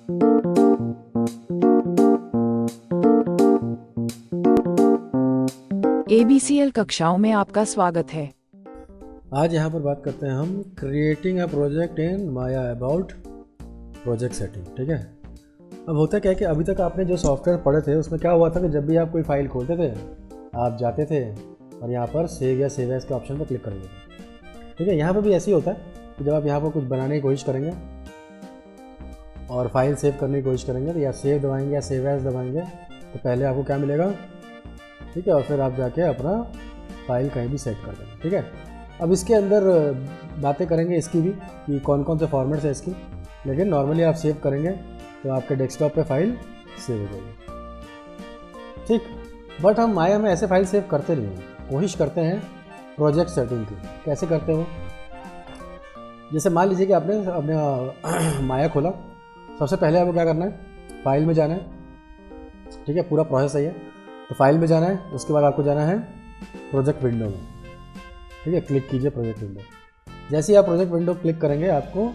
ABCL कक्षाओं में आपका स्वागत है। आज यहाँ पर बात करते हैं हम creating a project in Maya about project setting. ठीक है, अब होता क्या है कि अभी तक आपने जो सॉफ्टवेयर पढ़े थे उसमें क्या हुआ था कि जब भी आप कोई फाइल खोलते थे आप जाते थे और यहाँ पर सेव या सेव एज के ऑप्शन पर क्लिक कर देते थे। ठीक है, यहाँ पर भी ऐसे ही होता है कि जब आप यहाँ पर कुछ बनाने की कोशिश करेंगे और फाइल सेव करने की कोशिश करेंगे तो या सेव दबाएंगे या सेव एज दबाएंगे तो पहले आपको क्या मिलेगा, ठीक है, और फिर आप जाके अपना फाइल कहीं भी सेट कर देंगे। ठीक है, अब इसके अंदर बातें करेंगे इसकी भी कि कौन कौन से फॉर्मेट्स है इसकी, लेकिन नॉर्मली आप सेव करेंगे तो आपके डेस्कटॉप पे फाइल सेव हो जाएगी। ठीक, बट हम माया में ऐसे फाइल सेव करते नहीं हैं, कोशिश करते हैं प्रोजेक्ट सेटिंग की। कैसे करते हो, जैसे मान लीजिए कि आपने अपने माया खोला, सबसे पहले आपको क्या करना है, फाइल में जाना है। ठीक है, पूरा प्रोसेस सही है, तो फाइल में जाना है, उसके बाद आपको जाना है प्रोजेक्ट विंडो में। ठीक है, क्लिक कीजिए प्रोजेक्ट विंडो। जैसे ही आप प्रोजेक्ट विंडो क्लिक करेंगे आपको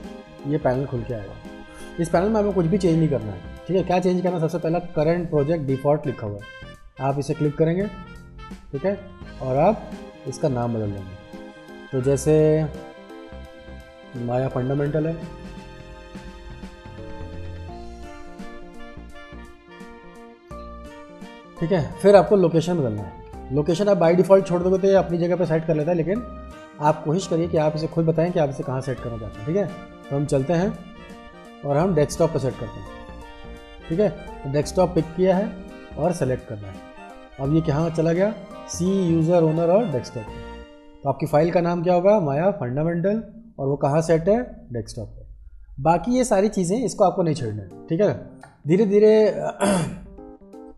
ये पैनल खुल के आएगा। इस पैनल में आपको कुछ भी चेंज नहीं करना है। ठीक है, क्या चेंज करना है, सबसे पहला करंट प्रोजेक्ट डिफ़ॉल्ट लिखा हुआ है, आप इसे क्लिक करेंगे। ठीक है, और आप इसका नाम बदल देंगे। तो जैसे माया फंडामेंटल है, ठीक है, फिर आपको लोकेशन बदलना है। लोकेशन आप बाय डिफ़ॉल्ट छोड़ दोगे तो ये अपनी जगह पे सेट कर लेता है, लेकिन आप कोशिश करिए कि आप इसे खुद बताएं कि आप इसे कहाँ सेट करना चाहते हैं। ठीक है, तो हम चलते हैं और हम डेस्कटॉप पर सेट करते हैं। ठीक है, तो डेस्कटॉप पिक किया है और सेलेक्ट करना है। अब ये कहाँ चला गया, सी यूज़र ओनर और डेस्कटॉप। तो आपकी फ़ाइल का नाम क्या होगा, माया फंडामेंटल, और वो कहाँ सेट है, डेस्कटॉप पर। बाकी ये सारी चीज़ें इसको आपको नहीं छोड़ना है। ठीक है, धीरे धीरे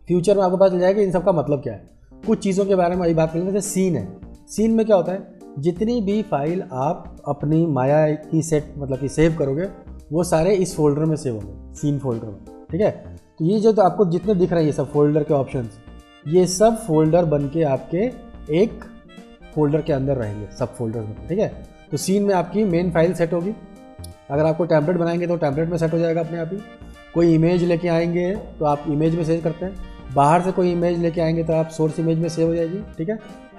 फ्यूचर में आपको पता चल जाएगा इन सब का मतलब क्या है। कुछ चीज़ों के बारे में अभी बात करेंगे, जैसे सीन है। सीन में क्या होता है, जितनी भी फाइल आप अपनी माया की सेट मतलब कि सेव करोगे वो सारे इस फोल्डर में सेव होंगे, सीन फोल्डर में। ठीक है, तो ये जो तो आपको जितने दिख रहे हैं ये सब फोल्डर के ऑप्शंस, ये सब फोल्डर बन के आपके एक फोल्डर के अंदर रहेंगे, सब फोल्डर में। ठीक है, तो सीन में आपकी मेन फाइल सेट होगी। अगर आपको टेम्पलेट बनाएंगे तो टेम्पलेट में सेट हो जाएगा अपने आप ही। कोई इमेज लेके आएंगे तो आप इमेज में सेव करते हैं, बाहर से कोई इमेज लेके आएंगे तो आप सोर्स इमेज में सेव हो जाएगी। ठीक है,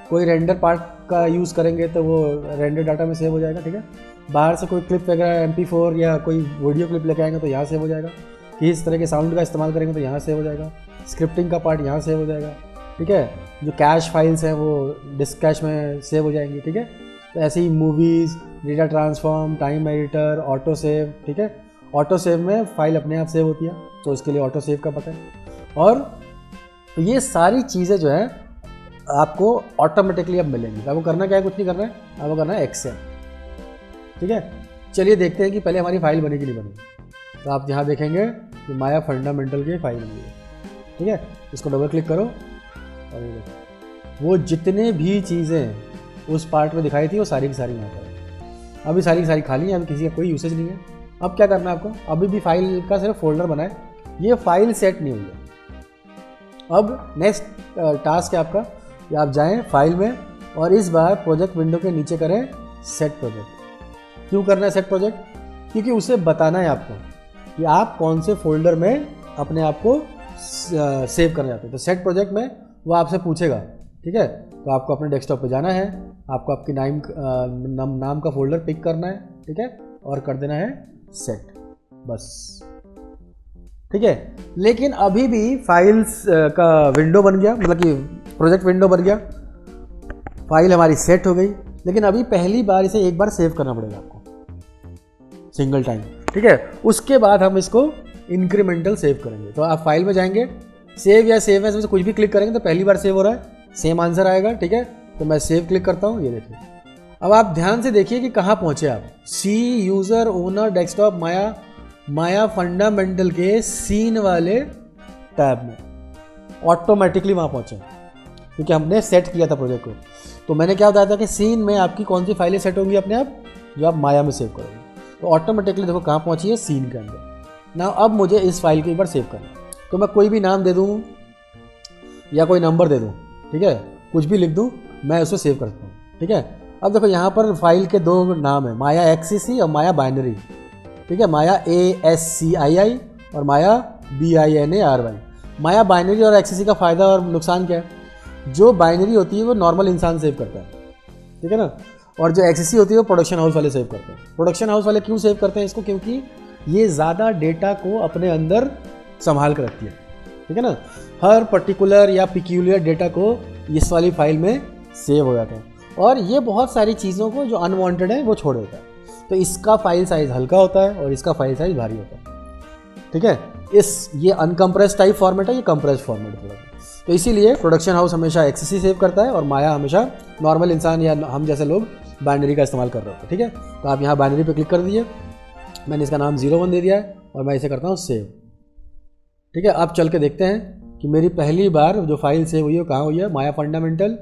कोई रेंडर पार्ट का यूज़ करेंगे तो वो रेंडर डाटा में सेव हो जाएगा। ठीक है, बाहर से कोई क्लिप वगैरह MP4 या कोई वीडियो क्लिप लेके आएंगे तो यहाँ सेव हो जाएगा। किस तरह के साउंड का इस्तेमाल करेंगे तो यहाँ सेव हो जाएगा। स्क्रिप्टिंग का पार्ट यहाँ सेव हो जाएगा। ठीक है, जो कैश फाइल्स हैं वो डिस्क कैश में सेव हो जाएंगी। ठीक है, तो ऐसे ही movies, data transform, time editor, auto save. ठीक है, ऑटो सेव में फ़ाइल अपने आप सेव होती है तो इसके लिए ऑटो सेव का पता है। और तो ये सारी चीज़ें जो है आपको ऑटोमेटिकली अब मिलेंगी। आपको करना क्या है, कुछ नहीं करना है, आपको करना है एक्सेल। ठीक है, चलिए देखते हैं कि पहले हमारी फाइल बनी कि नहीं बनी। तो आप यहाँ देखेंगे कि माया फंडामेंटल की फाइल बनी है। ठीक है, इसको डबल क्लिक करो और ये देखो वो जितने भी चीज़ें उस पार्ट में दिखाई थी वो सारी की सारी यहाँ पर है। अभी सारी की सारी खाली है, अभी किसी का कोई यूसेज नहीं है। अब क्या करना है आपको, अभी भी फाइल का सिर्फ फोल्डर बना है, ये फाइल सेट नहीं हुई है। अब नेक्स्ट टास्क है आपका कि आप जाएं फाइल में और इस बार प्रोजेक्ट विंडो के नीचे करें सेट प्रोजेक्ट। क्यों करना है सेट प्रोजेक्ट, क्योंकि उसे बताना है आपको कि आप कौन से फोल्डर में अपने आप को सेव करना चाहते हैं। तो सेट प्रोजेक्ट में वो आपसे पूछेगा। ठीक है, तो आपको अपने डेस्कटॉप पे जाना है, आपको आपकी नाम का फोल्डर पिक करना है। ठीक है, और कर देना है सेट, बस। ठीक है, लेकिन अभी भी फाइल्स का विंडो बन गया, मतलब कि प्रोजेक्ट विंडो बन गया, फाइल हमारी सेट हो गई, लेकिन अभी पहली बार इसे एक बार सेव करना पड़ेगा आपको, सिंगल टाइम। ठीक है, उसके बाद हम इसको इंक्रीमेंटल सेव करेंगे। तो आप फाइल में जाएंगे, सेव या सेव एज में से कुछ भी क्लिक करेंगे तो पहली बार सेव हो रहा है, सेम आंसर आएगा। ठीक है, तो मैं सेव क्लिक करता हूँ, ये देखिए। अब आप ध्यान से देखिए कि कहाँ पहुँचे आप, सी यूज़र ओनर डेस्कटॉप माया फंडामेंटल के सीन वाले टैब में ऑटोमेटिकली वहाँ पहुँचे, क्योंकि हमने सेट किया था प्रोजेक्ट को। तो मैंने क्या बताया था कि सीन में आपकी कौन सी फाइलें सेट होंगी अपने आप, जो आप माया में सेव करोगे। तो ऑटोमेटिकली देखो कहाँ पहुँची है, सीन के अंदर। ना अब मुझे इस फाइल को एक बार सेव करना है, तो मैं कोई भी नाम दे दूँ या कोई नंबर दे दूँ। ठीक है, कुछ भी लिख दूँ, मैं उसको सेव करता हूँ। ठीक है, अब देखो यहाँ पर फाइल के दो नाम है, माया XCC और माया बाइनरी। ठीक है, माया ASCII और माया BINARY। माया बाइनरी और XCC का फ़ायदा और नुकसान क्या है? जो बाइनरी होती है वो नॉर्मल इंसान सेव करता है, ठीक है ना, और जो XCC होती है वो प्रोडक्शन हाउस वाले सेव करते हैं। प्रोडक्शन हाउस वाले क्यों सेव करते हैं इसको? क्योंकि ये ज़्यादा डेटा को अपने अंदर संभाल कर रखती है, ठीक है ना। हर पर्टिकुलर या पिक्यूलियर डेटा को इस वाली फाइल में सेव हो जाता है, और ये बहुत सारी चीज़ों को जो अनवांटेड है वो छोड़ देता है। तो इसका फाइल साइज़ हल्का होता है और इसका फाइल साइज़ भारी होता है, ठीक है। ये अनकम्प्रेस्ड टाइप फॉर्मेट है, ये कंप्रेस्ड फॉर्मेट है थोड़ा सा। तो इसीलिए प्रोडक्शन हाउस हमेशा XCC सेव करता है और माया हमेशा नॉर्मल इंसान या हम जैसे लोग बाइनरी का इस्तेमाल कर रहे होते हैं, ठीक है। तो आप यहाँ बाइनरी पे क्लिक कर दीजिए, मैंने इसका नाम 01 दे दिया है और मैं इसे करता हूँ सेव, ठीक है। अब चल के देखते हैं कि मेरी पहली बार जो फाइल सेव हुई है कहाँ हुई है। माया फंडामेंटल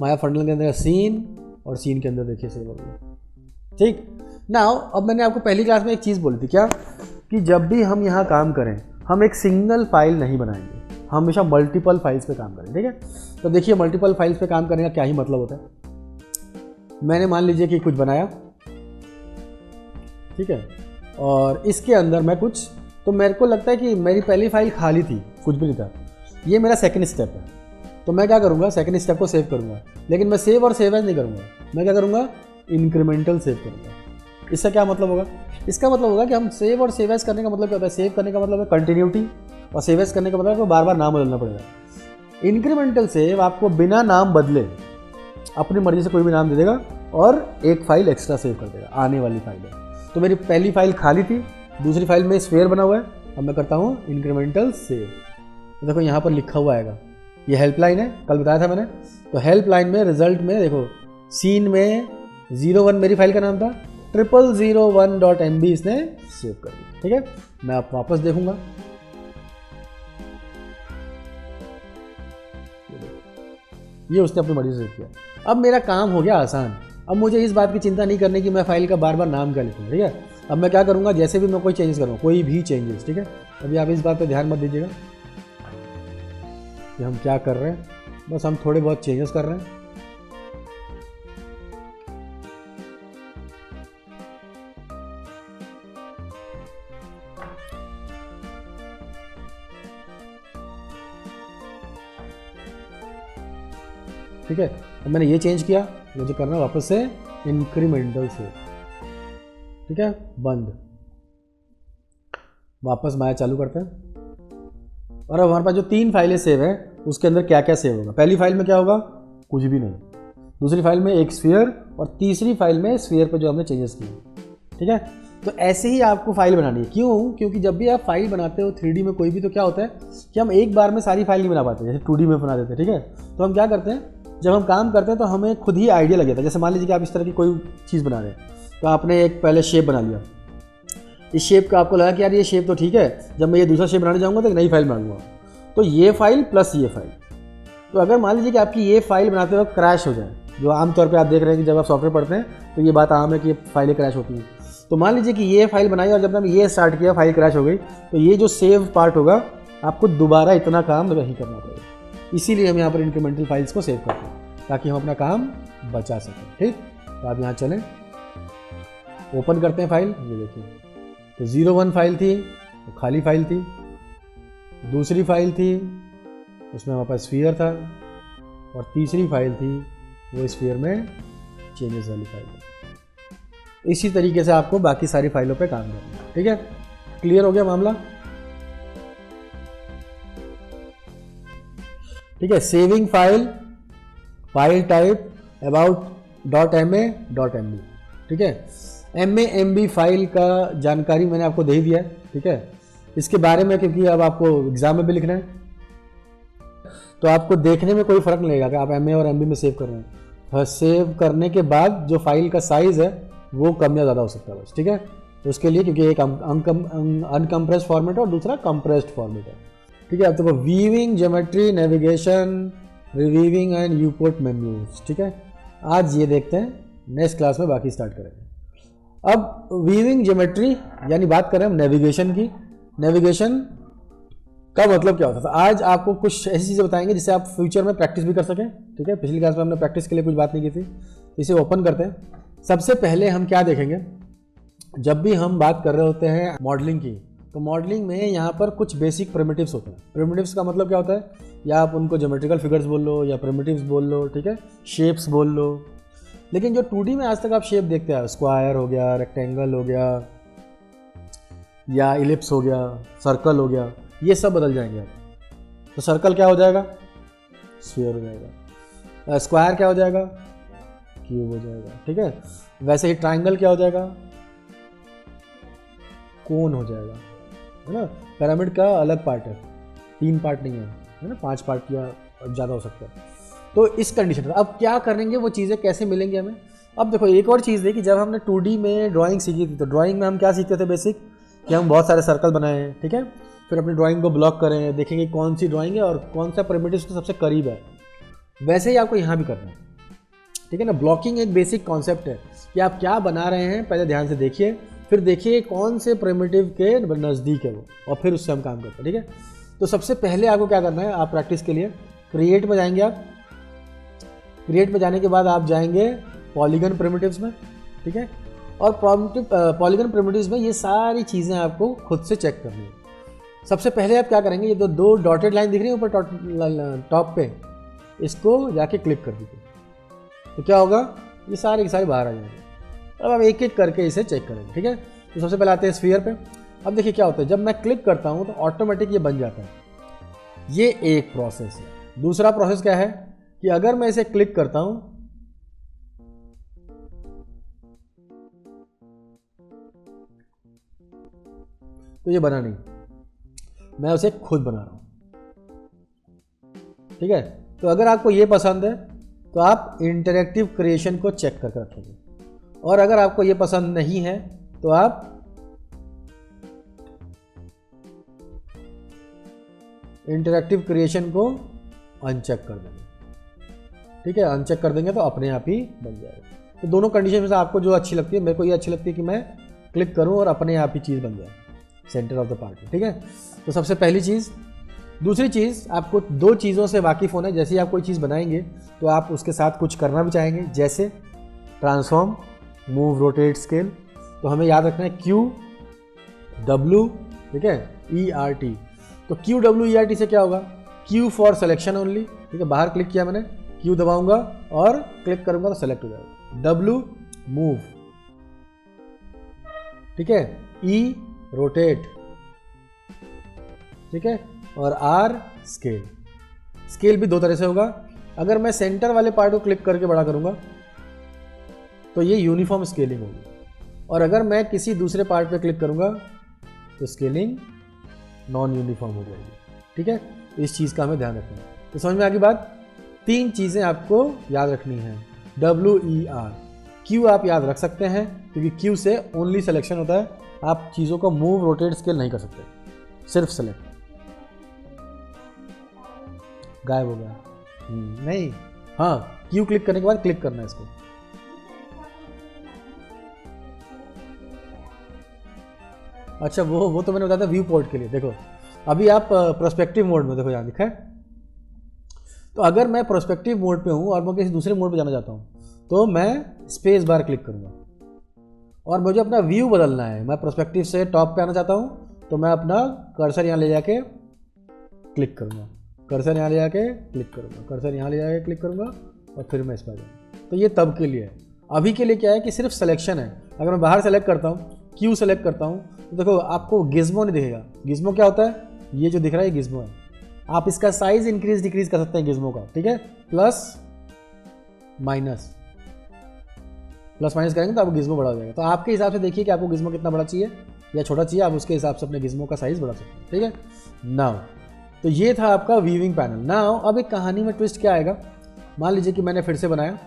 के अंदर सीन, और सीन के अंदर देखिए सेव हो गया, ठीक। नाउ अब मैंने आपको पहली क्लास में एक चीज़ बोली थी क्या, कि जब भी हम यहाँ काम करें हम एक सिंगल फाइल नहीं बनाएंगे, हम हमेशा मल्टीपल फाइल्स पे काम करें, ठीक है। तो देखिए मल्टीपल फाइल्स पे काम करने का क्या ही मतलब होता है। मैंने मान लीजिए कि कुछ बनाया, ठीक है, और इसके अंदर मैं कुछ, तो मेरे को लगता है कि मेरी पहली फाइल खाली थी, कुछ भी नहीं था, ये मेरा सेकंड स्टेप है। तो मैं क्या करूँगा, सेकंड स्टेप को सेव करूँगा, लेकिन मैं सेव और सेव एज नहीं करूँगा, मैं क्या करूँगा, इंक्रीमेंटल सेव करूँगा। इसका क्या मतलब होगा? इसका मतलब होगा कि हम सेव और सेव एज करने का मतलब क्या होता है? सेव करने का मतलब है कंटिन्यूटी, और सेव एज करने का मतलब है बार बार नाम बदलना पड़ेगा। इंक्रीमेंटल सेव आपको बिना नाम बदले अपनी मर्जी से कोई भी नाम दे देगा और एक फाइल एक्स्ट्रा सेव कर देगा, आने वाली फाइल है। तो मेरी पहली फाइल खाली थी, दूसरी फाइल में स्फीयर बना हुआ है, अब मैं करता हूँ इंक्रीमेंटल सेव। तो देखो यहाँ पर लिखा हुआ आएगा, ये हेल्पलाइन है, कल बताया था मैंने। तो हेल्पलाइन में रिजल्ट में देखो सीन में 01 मेरी फाइल का नाम था, 0001.mb इसने सेव कर दिया, ठीक है। मैं अब वापस देखूंगा, ये उसने अपनी मर्जी से सेव किया। अब मेरा काम हो गया आसान, अब मुझे इस बात की चिंता नहीं करनी कि मैं फाइल का बार बार नाम क्या लिखूँ, ठीक है। अब मैं क्या करूँगा, जैसे भी मैं कोई चेंजेस करूँ, कोई भी चेंजेस, ठीक है, अभी आप इस बात पे ध्यान मत दीजिएगा कि हम क्या कर रहे हैं, बस हम थोड़े बहुत चेंजेस कर रहे हैं। ठीक है, अब मैंने ये चेंज किया, मुझे करना वापस से इंक्रीमेंटल सेव, ठीक है, बंद। वापस माया चालू करते हैं, और अब हमारे पास जो 3 फाइलें सेव है उसके अंदर क्या क्या सेव होगा। पहली फाइल में क्या होगा, कुछ भी नहीं। दूसरी फाइल में एक स्फीयर, और तीसरी फाइल में स्फीयर पर जो हमने चेंजेस किए, ठीक है। तो ऐसे ही आपको फाइल बनानी है। क्यों? क्योंकि जब भी आप फाइल बनाते हो 3D में कोई भी, तो क्या होता है कि हम एक बार में सारी फाइल नहीं बना पाते, जैसे 2D में बना देते हैं, ठीक है। तो हम क्या करते हैं, जब हम काम करते हैं तो हमें खुद ही आइडिया लग जाता है। जैसे मान लीजिए कि आप इस तरह की कोई चीज़ बना रहे हैं, तो आपने एक पहले शेप बना लिया, इस शेप का आपको लगा कि यार ये शेप तो ठीक है, जब मैं ये दूसरा शेप बनाने जाऊँगा तो एक नई फाइल बनाऊँगा, तो ये फाइल प्लस ये फाइल। तो अगर मान लीजिए कि आपकी ये फाइल बनाते वक्त क्रैश हो जाए, जो आमतौर पे आप देख रहे हैं कि जब आप सॉफ्टवेयर पढ़ते हैं तो ये बात आम है कि ये फाइलें क्रैश होती हैं। तो मान लीजिए कि ये फाइल बनाई और जब मैंने ये स्टार्ट किया फाइल क्रैश हो गई, तो ये जो सेव पार्ट होगा आपको दोबारा इतना काम नहीं करना पड़ेगा। इसीलिए हम यहाँ पर इंक्रीमेंटल फाइल्स को सेव करते हैं ताकि हम अपना काम बचा सकें, ठीक। तो आप यहाँ चलें, ओपन करते हैं फाइल, ये देखिए, तो 01 फाइल थी, तो खाली फाइल थी। दूसरी फाइल थी, उसमें हमारे पास स्फीयर था, और तीसरी फाइल थी वो स्फीयर में चेंजेस वाली फाइल है। इसी तरीके से आपको बाकी सारी फाइलों पे काम करना है, ठीक है। क्लियर हो गया मामला, ठीक है। Saving file, file type about.ma.mb, ठीक है। MAMB फाइल का जानकारी मैंने आपको दे ही दिया है, ठीक है, इसके बारे में, क्योंकि अब आपको एग्जाम में भी लिखना है, तो आपको देखने में कोई फर्क नहीं लगेगा कि आप MA और MB में सेव कर रहे हैं। सेव करने के बाद जो फाइल का साइज़ है वो कम या ज़्यादा हो सकता है बस, ठीक है। तो उसके लिए, क्योंकि एक अनकम्प्रेस्ड फॉर्मेट है और दूसरा कंप्रेस्ड फॉर्मेट है, ठीक है। अब तो viewing, geometry, navigation, reviewing and import menus, ठीक है। आज ये देखते हैं, नेक्स्ट क्लास में बाकी स्टार्ट करेंगे। अब व्यूइंग ज्योमेट्री यानी बात करें हम नेविगेशन की। नेविगेशन का मतलब क्या होता था, आज आपको कुछ ऐसी चीज़ें बताएंगे जिससे आप फ्यूचर में प्रैक्टिस भी कर सकें, ठीक है। पिछली क्लास में हमने प्रैक्टिस के लिए कुछ बात नहीं की थी, इसे ओपन करते हैं। सबसे पहले हम क्या देखेंगे, जब भी हम बात कर रहे होते हैं मॉडलिंग की, तो मॉडलिंग में यहाँ पर कुछ बेसिक प्रिमिटिव्स होते हैं। प्रिमिटिव्स का मतलब क्या होता है, या आप उनको ज्योमेट्रिकल फिगर्स बोल लो या प्रिमिटिव्स बोल लो, ठीक है, शेप्स बोल लो। लेकिन जो 2D में आज तक आप शेप देखते हैं, स्क्वायर हो गया, रेक्टेंगल हो गया, या इलिप्स हो गया, सर्कल हो गया, ये सब बदल जाएंगे आप। तो सर्कल क्या हो जाएगा, स्फीयर हो जाएगा। स्क्वायर क्या हो जाएगा, क्यूब हो जाएगा, ठीक है। वैसे ही ट्राइंगल क्या हो जाएगा, कोन हो जाएगा, है ना। पिरामिड का अलग पार्ट है, 3 पार्ट नहीं है ना, 5 पार्ट या ज़्यादा हो सकता है। तो इस कंडीशन में अब क्या करेंगे, वो चीज़ें कैसे मिलेंगी हमें। अब देखो एक और चीज़ है कि जब हमने 2D में ड्राइंग सीखी थी, तो ड्राइंग में हम क्या सीखते थे, बेसिक कि हम बहुत सारे सर्कल बनाएं, ठीक है। फिर अपनी ड्राइंग को ब्लॉक करें, देखेंगे कौन सी ड्राइंग है और कौन सा प्रिमिटिव उसके सबसे करीब है। वैसे ही आपको यहाँ भी करना है, ठीक है ना। ब्लॉकिंग एक बेसिक कॉन्सेप्ट है कि आप क्या बना रहे हैं, पहले ध्यान से देखिए, फिर देखिए कौन से प्रिमिटिव के नज़दीक है वो, और फिर उससे हम काम करते हैं, ठीक है। तो सबसे पहले आपको क्या करना है, आप प्रैक्टिस के लिए क्रिएट में जाएंगे। आप क्रिएट में जाने के बाद आप जाएंगे पॉलीगन प्रिमिटिव्स में, ठीक है। और पॉलीगन प्रिमिटिव्स में ये सारी चीज़ें आपको खुद से चेक करनी है। सबसे पहले आप क्या करेंगे, ये 2 डॉटेड लाइन दिख रही है ऊपर टॉप पे, इसको जाके क्लिक कर दीजिए। तो क्या होगा, ये सारे के सारे बाहर आ जाएंगे। अब आप एक एक करके इसे चेक करेंगे, ठीक है। तो सबसे पहले आते हैं स्फीयर पे। अब देखिए क्या होता है, जब मैं क्लिक करता हूँ तो ऑटोमेटिक ये बन जाता है। ये एक प्रोसेस है। दूसरा प्रोसेस क्या है कि अगर मैं इसे क्लिक करता हूँ तो ये बना नहीं, मैं उसे खुद बना रहा हूँ, ठीक है। तो अगर आपको ये पसंद है तो आप इंटरैक्टिव क्रिएशन को चेक करके रखेंगे, और अगर आपको ये पसंद नहीं है तो आप इंटरैक्टिव क्रिएशन को अनचेक कर देंगे, ठीक है। अनचेक कर देंगे तो अपने आप ही बन जाएगा। तो दोनों कंडीशन में से आपको जो अच्छी लगती है, मेरे को ये अच्छी लगती है कि मैं क्लिक करूं और अपने आप ही चीज़ बन जाए सेंटर ऑफ द पार्ट, ठीक है। तो सबसे पहली चीज़। दूसरी चीज़, आपको 2 चीज़ों से वाकिफ़ होना है। जैसे ही आप कोई चीज़ बनाएंगे तो आप उसके साथ कुछ करना भी चाहेंगे, जैसे ट्रांसफॉर्म, मूव, रोटेट, स्केल। तो हमें याद रखना है QW, ठीक है, ERT। तो QWERT से क्या होगा, Q फॉर सिलेक्शन ओनली, ठीक है। बाहर क्लिक किया मैंने, Q दबाऊंगा और क्लिक करूंगा तो सेलेक्ट हो जाएगा। W मूव, ठीक है। E रोटेट, ठीक है। और R स्केल। स्केल भी 2 तरह से होगा। अगर मैं सेंटर वाले पार्ट को क्लिक करके बड़ा करूंगा तो ये यूनिफॉर्म स्केलिंग होगी, और अगर मैं किसी दूसरे पार्ट पे क्लिक करूंगा तो स्केलिंग नॉन यूनिफॉर्म हो जाएगी, ठीक है। इस चीज़ का हमें ध्यान रखना है। तो समझ में आ गई बात। 3 चीज़ें आपको याद रखनी है, WER। Q आप याद रख सकते हैं क्योंकि Q से ओनली सिलेक्शन होता है, आप चीज़ों को मूव, रोटेट, स्केल नहीं कर सकते, सिर्फ सेलेक्ट। गायब हो गया, नहीं, हाँ, Q क्लिक करने के बाद क्लिक करना है इसको। अच्छा, वो तो मैंने बताया था व्यू पोर्ट के लिए। देखो अभी आप प्रोस्पेक्टिव मोड में, देखो यहाँ लिखा है। तो अगर मैं प्रोस्पेक्टिव मोड पे हूँ और मैं किसी दूसरे मोड पे जाना चाहता हूँ तो मैं स्पेस बार क्लिक करूँगा, और मुझे अपना व्यू बदलना है। मैं प्रोस्पेक्टिव से टॉप पे आना चाहता हूँ तो मैं अपना कर्सर यहाँ ले जाके क्लिक करूँगा, कर्सर यहाँ ले जाके क्लिक करूँगा, कर्सर यहाँ ले जाके क्लिक करूँगा, और फिर मैं इस पर जाऊँगा। तो ये तब के लिए है। अभी के लिए क्या है कि सिर्फ सिलेक्शन है। अगर मैं बाहर सेलेक्ट करता हूँ, Q सेलेक्ट करता हूँ, तो देखो आपको गिज्मो नहीं दिखेगा। गिज्मो क्या होता है, ये जो दिख रहा है ये गिज्मो है। आप इसका साइज इंक्रीज डिक्रीज कर सकते हैं गिज्मो का, ठीक है। प्लस माइनस करेंगे तो आपको गिज्मो बड़ा हो जाएगा। तो आपके हिसाब से देखिए कि आपको गिज्मो कितना बड़ा चाहिए या छोटा चाहिए, आप उसके हिसाब से अपने गिज्मो का साइज बढ़ा सकते हैं, ठीक है। नाउ तो ये था आपका वीविंग पैनल। नाउ अब एक कहानी में ट्विस्ट क्या आएगा। मान लीजिए कि मैंने फिर से बनाया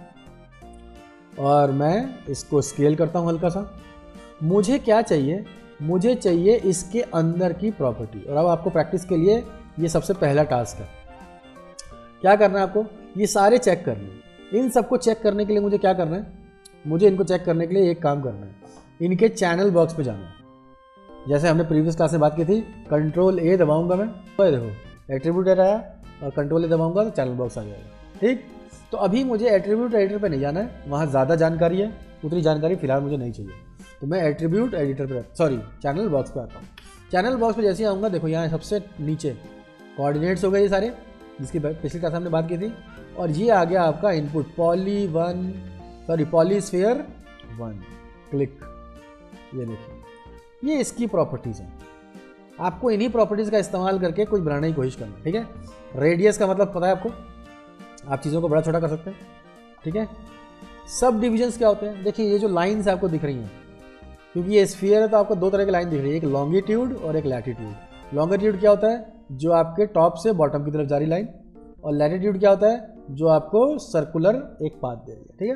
और मैं इसको स्केल करता हूँ हल्का सा। मुझे क्या चाहिए, मुझे चाहिए इसके अंदर की प्रॉपर्टी। और अब आपको प्रैक्टिस के लिए ये सबसे पहला टास्क है। क्या करना है आपको, ये सारे चेक करने हैं। इन सबको चेक करने के लिए मुझे क्या करना है, मुझे इनको चेक करने के लिए एक काम करना है, इनके चैनल बॉक्स पे जाना है। जैसे हमने प्रीवियस क्लास में बात की थी, कंट्रोल A दबाऊंगा मैं, तो देखो एट्रीब्यूट एडिटर आया, और कंट्रोल A दबाऊंगा तो चैनल बॉक्स आ जाएगा, ठीक। तो अभी मुझे एट्रीब्यूट एडिटर पे नहीं जाना है, वहाँ ज़्यादा जानकारी है, उतनी जानकारी फिलहाल मुझे नहीं चाहिए। तो मैं एट्रीब्यूट एडिटर पे, सॉरी चैनल बॉक्स पे आता हूँ। चैनल बॉक्स पे जैसे ही आऊँगा, देखो यहाँ सबसे नीचे कोऑर्डिनेट्स हो गए ये सारे, जिसकी पिछली क्लास हमने बात की थी, और ये आ गया आपका इनपुट पॉलीस्फीयर 1। क्लिक, ये देखिए ये इसकी प्रॉपर्टीज़ हैं। आपको इन्हीं प्रॉपर्टीज़ का इस्तेमाल करके कुछ बनाने की कोशिश करना, ठीक है। रेडियस का मतलब पता है आपको, आप चीज़ों को बड़ा छोटा कर सकते हैं, ठीक है। सब डिविजन्स क्या होते हैं, देखिए ये जो लाइन्स आपको दिख रही हैं, क्योंकि ये स्फीयर है तो आपको दो तरह की लाइन दिख रही है, एक लॉन्गिट्यूड और एक लैटिट्यूड। लॉन्गिट्यूड क्या होता है, जो आपके टॉप से बॉटम की तरफ जा रही लाइन, और लैटिट्यूड क्या होता है, जो आपको सर्कुलर एक पाथ दे रही है, ठीक है।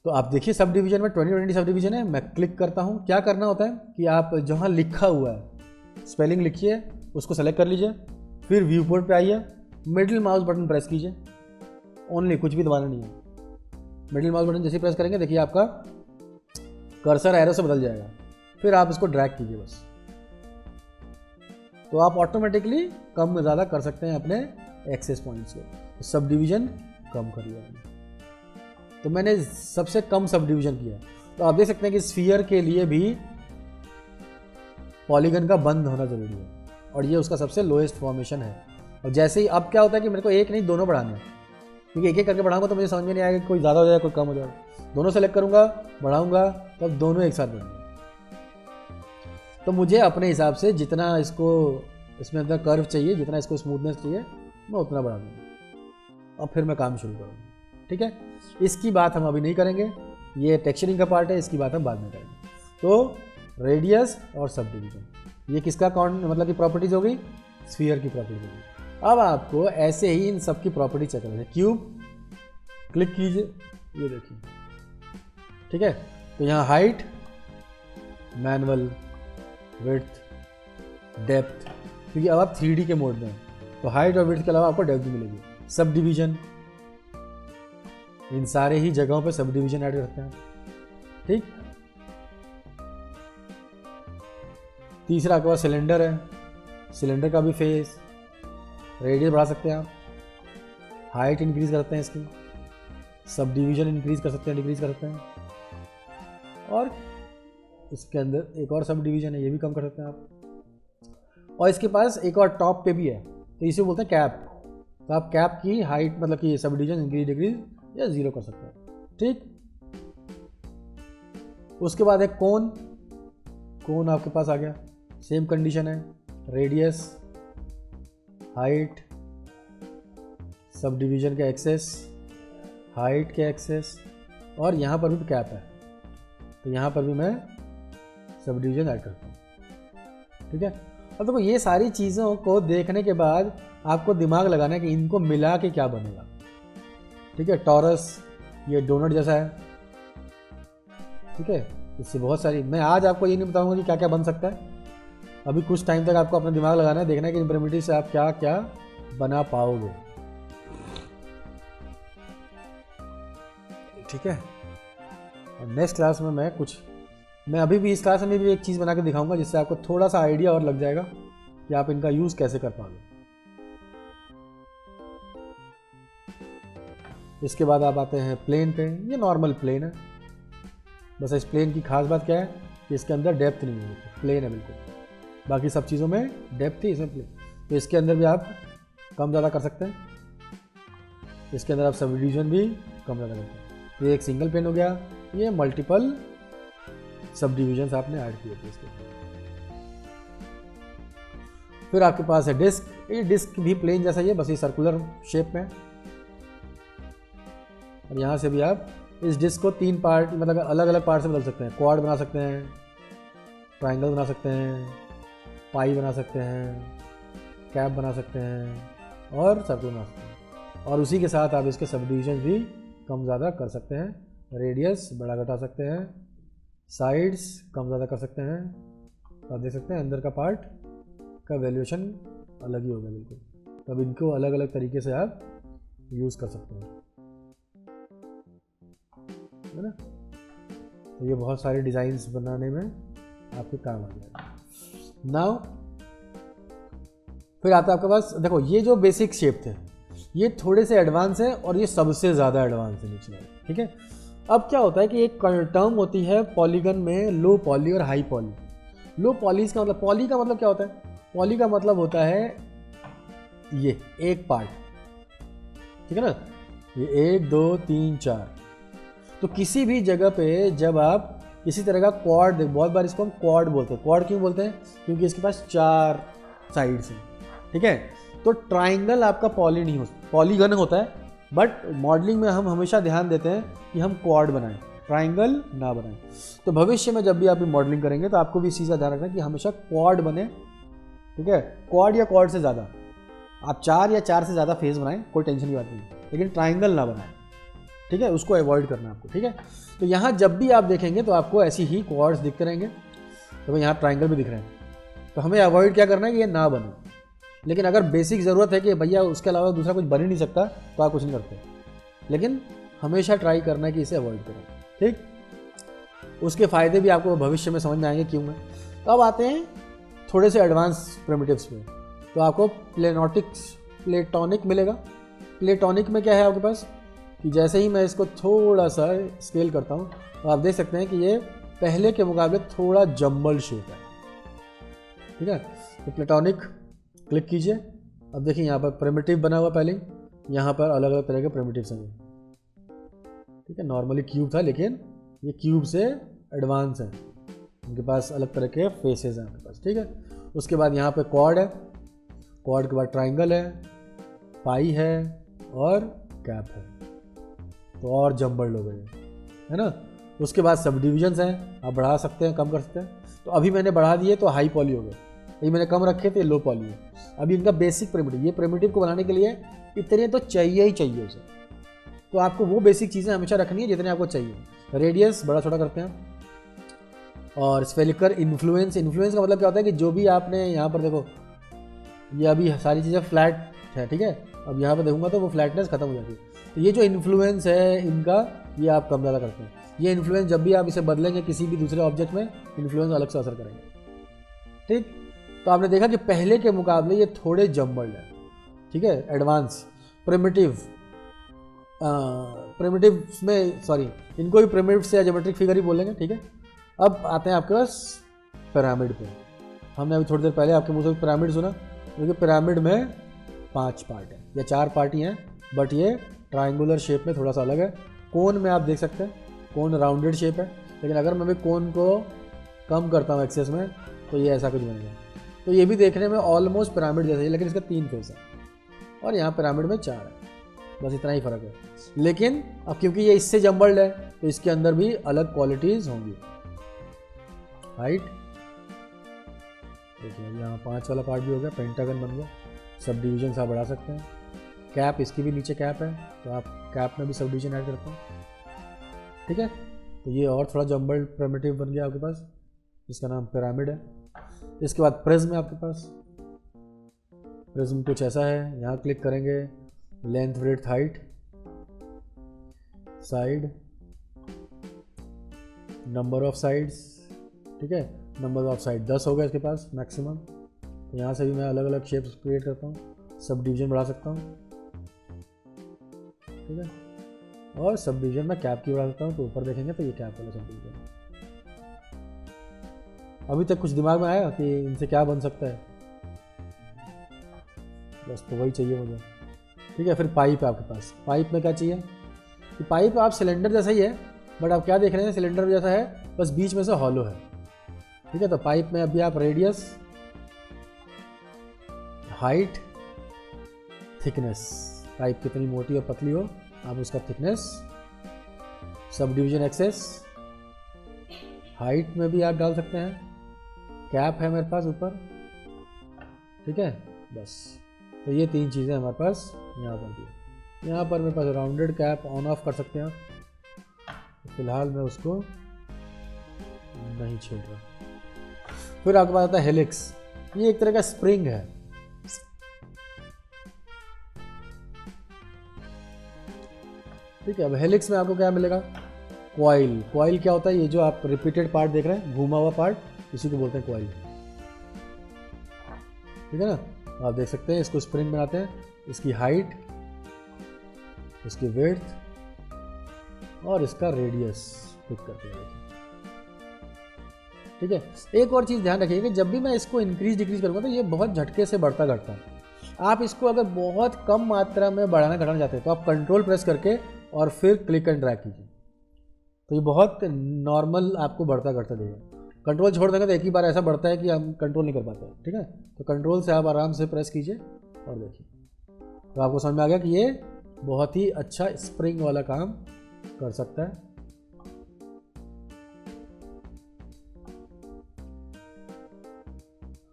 तो आप देखिए सब डिवीजन में 20 सब डिवीजन है। मैं क्लिक करता हूँ, क्या करना होता है कि आप जहाँ लिखा हुआ है स्पेलिंग लिखिए, उसको सेलेक्ट कर लीजिए, फिर व्यू पोर्ट पे आइए, मिडिल माउस बटन प्रेस कीजिए, ओनली, कुछ भी दबाना नहीं है। मिडिल माउस बटन जैसे प्रेस करेंगे देखिए आपका कर्सर एरो से बदल जाएगा, फिर आप इसको ड्रैग कीजिए बस, तो आप ऑटोमेटिकली कम ज़्यादा कर सकते हैं अपने एक्सेस पॉइंट्स को। सब डिवीजन कम कर लिया मैंने, तो मैंने सबसे कम सब डिवीजन किया। तो आप देख सकते हैं कि स्फीयर के लिए भी पॉलीगन का बंद होना जरूरी है, और ये उसका सबसे लोएस्ट फॉर्मेशन है। और जैसे ही अब क्या होता है कि मेरे को एक नहीं दोनों बढ़ाने हैं, क्योंकि एक एक करके बढ़ाऊंगा तो मुझे समझ में नहीं आएगा कोई ज़्यादा हो जाएगा कोई कम हो जाएगा। दोनों सेलेक्ट करूंगा, बढ़ाऊंगा, तब तो दोनों एक साथ बढ़ेंगे। तो मुझे अपने हिसाब से जितना इसको इसमें अंदर कर्व चाहिए, जितना इसको स्मूथनेस चाहिए, मैं उतना बढ़ा दूँगा, अब फिर मैं काम शुरू करूँगा, ठीक है। इसकी बात हम अभी नहीं करेंगे, ये टेक्सचरिंग का पार्ट है, इसकी बात हम बाद में करेंगे। तो रेडियस और सब डिवीजन, ये किसका मतलब की प्रॉपर्टीज हो गई, स्फीयर की प्रॉपर्टीज हो गई। अब आपको ऐसे ही इन सब की प्रॉपर्टी चेक करनी है। क्यूब क्लिक कीजिए, ये देखिए, ठीक है। तो यहाँ हाइट, मैनुअल, विड्थ, डेप्थ, क्योंकि अब आप 3D के मोड में हैं, तो हाइट और विड्थ के अलावा आपको डेप्थ भी मिलेगी। सब डिवीजन, इन सारे ही जगहों पे सब डिवीजन ऐड करते हैं, ठीक। तीसरा आपके पास सिलेंडर है, सिलेंडर का भी फेस, रेडियस बढ़ा सकते हैं आप, हाइट इंक्रीज करते हैं इसकी, सब डिवीजन इंक्रीज कर सकते हैं, डिक्रीज कर सकते हैं, और इसके अंदर एक और सब डिवीजन है, ये भी कम कर सकते हैं आप। और इसके पास एक और टॉप पे भी है, तो इसे बोलते हैं कैप। तो आप कैप की हाइट मतलब कि सब डिवीजन इंक्रीज डिक्रीज या 0 कर सकते हैं, ठीक। उसके बाद एक कोन, कोन आपके पास आ गया, सेम कंडीशन है, रेडियस, हाइट, सब डिवीजन के एक्सेस, हाइट के एक्सेस, और यहाँ पर भी कैप है, तो यहाँ पर भी मैं सब डिवीजन ऐड करता हूँ, ठीक है। अब देखो ये सारी चीज़ों को देखने के बाद आपको दिमाग लगाना है कि इनको मिला के क्या बनेगा, ठीक है। टॉरस ये डोनट जैसा है, ठीक है। इससे बहुत सारी, मैं आज आपको ये नहीं बताऊंगा कि क्या क्या बन सकता है, अभी कुछ टाइम तक आपको अपना दिमाग लगाना है, देखना है कि इन पिरामिड से आप क्या क्या बना पाओगे, ठीक है। और नेक्स्ट क्लास में मैं अभी भी इस क्लास में भी एक चीज़ बना के दिखाऊंगा, जिससे आपको थोड़ा सा आइडिया और लग जाएगा कि आप इनका यूज़ कैसे कर पाओगे। इसके बाद आप आते हैं प्लेन पे, ये नॉर्मल प्लेन है, बस इस प्लेन की खास बात क्या है कि इसके अंदर डेप्थ नहीं है, प्लेन है बिल्कुल, बाकी सब चीज़ों में डेप्थ थी, इसमें प्लेन। तो इसके अंदर भी आप कम ज़्यादा कर सकते हैं, इसके अंदर आप सब डिवीजन भी कम ज़्यादा करते हैं। तो ये एक सिंगल प्लेन हो गया, ये मल्टीपल सब डिवीजन आपने ऐड किए थे इसके। फिर आपके पास है डिस्क, ये डिस्क भी प्लेन जैसा ही है, बस ये सर्कुलर शेप में, और यहाँ से भी आप इस डिस्क को 3 पार्ट मतलब अलग अलग पार्ट से बदल सकते हैं। क्वाड बना सकते हैं, ट्राइंगल बना सकते हैं, पाई बना सकते हैं, कैप बना सकते हैं, और सर्कल बना सकते हैं। और उसी के साथ आप इसके सब डिवीजन भी कम ज़्यादा कर सकते हैं, रेडियस बड़ा घटा सकते हैं, साइड्स कम ज़्यादा कर सकते हैं। तो आप देख सकते हैं अंदर का पार्ट का वैल्यूएशन अलग ही होगा बिल्कुल, तब इनको अलग अलग तरीके से आप यूज़ कर सकते हैं, है ना। तो ये बहुत सारे डिज़ाइंस बनाने में आपके काम आ जाएगा। नाउ फिर आता है आपके पास, देखो ये जो बेसिक शेप थे ये थोड़े से एडवांस है, और ये सबसे ज़्यादा एडवांस है नीचे वाले, ठीक है। अब क्या होता है कि एक टर्म होती है पॉलीगन में, लो पॉली और हाई पॉली। लो पॉलीज का मतलब, पॉली का मतलब क्या होता है? पॉली का मतलब होता है ये एक पार्ट, ठीक है ना, ये 1 2 3 4। तो किसी भी जगह पे जब आप किसी तरह का क्वाड, बहुत बार इसको हम क्वाड बोलते हैं। क्वाड क्यों बोलते हैं? क्योंकि इसके पास 4 साइड्स हैं, ठीक है। तो ट्राइंगल आपका पॉली नहीं हो, पॉलीगन होता है, बट मॉडलिंग में हम हमेशा ध्यान देते हैं कि हम क्वाड बनाएं, ट्राइंगल ना बनाएं। तो भविष्य में जब भी आप मॉडलिंग करेंगे तो आपको भी इस चीज़ का ध्यान रखना है कि हमेशा क्वाड बने, ठीक है। क्वाड या क्वाड से ज़्यादा, आप 4 या 4 से ज़्यादा फेस बनाएं, कोई टेंशन की बात नहीं, लेकिन ट्राइंगल ना बनाएं, ठीक है, उसको अवॉइड करना है आपको, ठीक है। तो यहाँ जब भी आप देखेंगे तो आपको ऐसी ही क्वाड्स दिखते रहेंगे, तो यहाँ ट्राइंगल भी दिख रहे हैं, तो हमें अवॉइड क्या करना है कि ये ना बने। लेकिन अगर बेसिक ज़रूरत है कि भैया उसके अलावा दूसरा कुछ बन ही नहीं सकता, तो आप कुछ नहीं करते, लेकिन हमेशा ट्राई करना है कि इसे अवॉइड करें, ठीक। उसके फ़ायदे भी आपको भविष्य में समझ में आएंगे क्यों है। तो अब आते हैं थोड़े से एडवांस प्रिमिटिव्स पे। तो आपको प्लेटोनिक मिलेगा। प्लेटोनिक में क्या है आपके पास कि जैसे ही मैं इसको थोड़ा सा स्केल करता हूँ तो आप देख सकते हैं कि ये पहले के मुकाबले थोड़ा जम्बल शेप है, ठीक है। तो प्लेटोनिक क्लिक कीजिए। अब देखिए यहाँ पर प्रिमिटिव बना हुआ, पहले यहाँ पर अलग अलग तरह के प्रिमिटिव्स हैं, ठीक है। नॉर्मली क्यूब था, लेकिन ये क्यूब से एडवांस है, उनके पास अलग तरह के फेसेस हैं आपके पास, ठीक है। उसके बाद यहाँ पे क्वाड है, क्वाड के बाद ट्राइंगल है, पाई है और कैप है, तो और जम्बल्ड हो गए, है ना। उसके बाद सब डिविजन्स हैं, आप बढ़ा सकते हैं, कम कर सकते हैं। तो अभी मैंने बढ़ा दिए तो हाई पॉली हो गए, ये मैंने कम रखे थे लो पॉली है। अभी इनका बेसिक प्रिमिटिव, ये प्रिमिटिव को बनाने के लिए इतने तो चाहिए ही चाहिए उसे, तो आपको वो बेसिक चीज़ें हमेशा रखनी है जितने आपको चाहिए। रेडियस बड़ा छोटा करते हैं, और स्फेरिकल इन्फ्लुएंस, इन्फ्लुएंस का मतलब क्या होता है कि जो भी आपने यहाँ पर देखो, ये अभी सारी चीज़ें फ्लैट है, ठीक है। अब यहाँ पर देखूंगा तो वो फ्लैटनेस खत्म हो जाती है। तो ये जो इन्फ्लुएंस है इनका, ये आप कम ज़्यादा करते हैं। ये इन्फ्लुएंस जब भी आप इसे बदलेंगे किसी भी दूसरे ऑब्जेक्ट में, इन्फ्लुएंस अलग से असर करेंगे, ठीक। तो आपने देखा कि पहले के मुकाबले ये थोड़े जम्बल्ड है, ठीक है। एडवांस प्रिमिटिव में, सॉरी, इनको भी प्रिमिटिव से ज्योमेट्रिक फिगर ही बोलेंगे, ठीक है। अब आते हैं आपके पास पिरामिड पे। हमने अभी थोड़ी देर पहले आपके मुंह से पिरामिड सुना, क्योंकि पिरामिड में 5 पार्ट है या 4 पार्ट ही हैं, बट ये ट्राइंगुलर शेप में थोड़ा सा अलग है। कोन में आप देख सकते हैं, कोन राउंडेड शेप है, लेकिन अगर मैं भी कोन को कम करता हूँ एक्सेस में तो ये ऐसा कुछ बनेगा। तो ये भी देखने में ऑलमोस्ट पिरामिड जैसा ही, लेकिन इसका 3 फेस है और यहाँ पिरामिड में 4 है, बस इतना ही फ़र्क है। लेकिन अब क्योंकि ये इससे जम्बल्ड है तो इसके अंदर भी अलग क्वालिटीज़ होंगी। हाइट देखिए, यहाँ 5 वाला पार्ट भी हो गया, पेंटागन बन गया। सब डिविजन आप बढ़ा सकते हैं। कैप, इसकी भी नीचे कैप है, तो आप कैप में भी सब डिविजन ऐड करते हैं, ठीक है। तो ये और थोड़ा जम्बल्ड प्रिमिटिव बन गया आपके पास, इसका नाम पिरामिड है। इसके बाद प्रिज्म है आपके पास। प्रिज्म कुछ ऐसा है, यहाँ क्लिक करेंगे, length breadth height, side, number of sides, ठीक है। नंबर ऑफ साइड 10 हो गया इसके पास मैक्सिमम। तो यहाँ से भी मैं अलग अलग शेप्स क्रिएट करता हूँ, सब डिवीजन बढ़ा सकता हूँ, ठीक है। और सब डिवीजन में कैप की बढ़ा सकता हूँ, तो ऊपर देखेंगे तो ये कैप वाला सब डिवीजन। अभी तक कुछ दिमाग में आया कि इनसे क्या बन सकता है? बस तो वही चाहिए मुझे, ठीक है। फिर पाइप है आपके पास। पाइप में क्या चाहिए कि पाइप आप सिलेंडर जैसा ही है, बट आप क्या देख रहे हैं, सिलेंडर जैसा है, बस बीच में से हॉलो है, ठीक है। तो पाइप में अभी आप रेडियस, हाइट, थिकनेस, पाइप कितनी मोटी और पतली हो आप उसका thickness, sub division access, height में भी आप डाल सकते हैं, कैप है मेरे पास ऊपर, ठीक है। बस तो ये 3 चीज़ें हमारे पास यहाँ पर भी। यहाँ पर मेरे पास राउंडेड कैप ऑन ऑफ कर सकते हैं आप। फिलहाल मैं उसको नहीं छेड़ रहा। फिर आपके पास आता है हेलिक्स। ये एक तरह का स्प्रिंग है, ठीक है। अब हेलिक्स में आपको क्या मिलेगा? कॉइल। कॉइल क्या होता है? ये जो आप रिपीटेड पार्ट देख रहे हैं, घूमा हुआ पार्ट, इसी को बोलते हैं कॉइल, ठीक है ना। आप देख सकते हैं, इसको स्प्रिंग बनाते हैं। इसकी हाइट, इसकी विड्थ और इसका रेडियस पिक करते हैं, ठीक है। एक और चीज़ ध्यान रखिए कि जब भी मैं इसको इंक्रीज डिक्रीज करूँगा तो ये बहुत झटके से बढ़ता घटता है। आप इसको अगर बहुत कम मात्रा में बढ़ाना घटाना चाहते हैं तो आप कंट्रोल प्रेस करके और फिर क्लिक एंड ड्रैग कीजिए, तो ये बहुत नॉर्मल आपको बढ़ता घटता देगा। कंट्रोल छोड़ देंगे तो एक ही बार ऐसा बढ़ता है कि हम कंट्रोल नहीं कर पाते हैं, ठीक है। तो कंट्रोल से आप आराम से प्रेस कीजिए और देखिए, तो आपको समझ में आ गया कि ये बहुत ही अच्छा स्प्रिंग वाला काम कर सकता है।